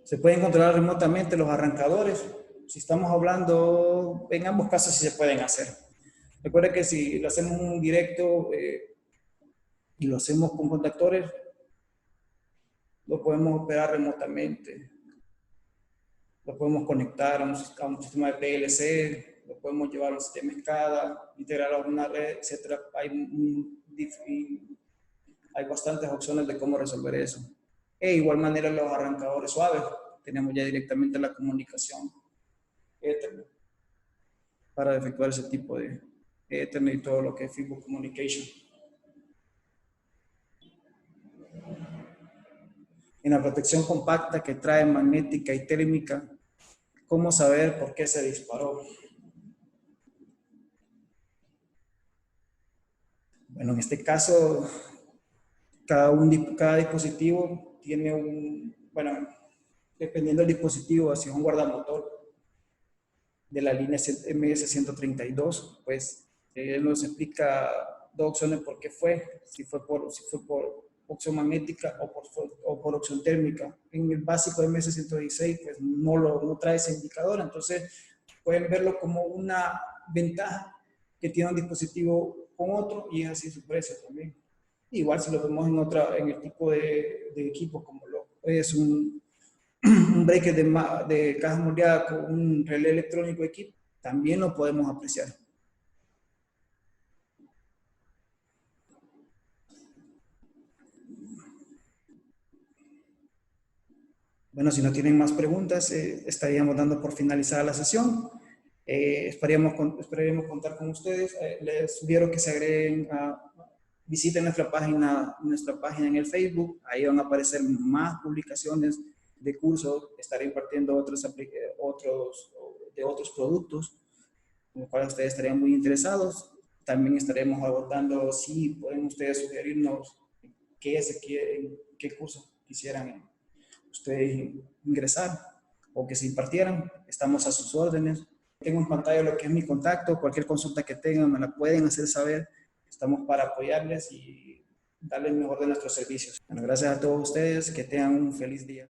Speaker 1: Se pueden controlar remotamente los arrancadores. Si estamos hablando, en ambos casos sí se pueden hacer. Recuerda que si lo hacemos un directo y lo hacemos con contactores, lo podemos operar remotamente. Lo podemos conectar a un sistema de PLC, lo podemos llevar a un sistema SCADA, integrarlo a una red, etc. Hay bastantes opciones de cómo resolver eso. De igual manera los arrancadores suaves, tenemos ya directamente la comunicación Ethernet para efectuar ese tipo de Ethernet y todo lo que es Feedback Communication. En la protección compacta que trae magnética y térmica, ¿cómo saber por qué se disparó? Bueno, en este caso, cada dispositivo tiene bueno, dependiendo del dispositivo, si es un guardamotor de la línea MS132, pues nos explica dos opciones por qué fue, si fue por opción magnética o por opción térmica. En el básico MS116, pues no trae ese indicador, entonces pueden verlo como una ventaja que tiene un dispositivo con otro y es así su precio también. Igual si lo vemos en el tipo de equipo, como es un breaker de caja moldeada con un relé electrónico equipo, también lo podemos apreciar. Bueno, si no tienen más preguntas, estaríamos dando por finalizada la sesión. Esperaríamos contar con ustedes. Les sugiero que se agreguen visiten nuestra página en el Facebook. Ahí van a aparecer más publicaciones de cursos. Estaré impartiendo otros productos con los cuales ustedes estarían muy interesados. También estaremos abordando si pueden ustedes sugerirnos qué curso quisieran ustedes ingresar o que se impartieran. Estamos a sus órdenes. Tengo en pantalla lo que es mi contacto. Cualquier consulta que tengan me la pueden hacer saber. Estamos para apoyarles y darles el mejor de nuestros servicios. Bueno, gracias a todos ustedes. Que tengan un feliz día.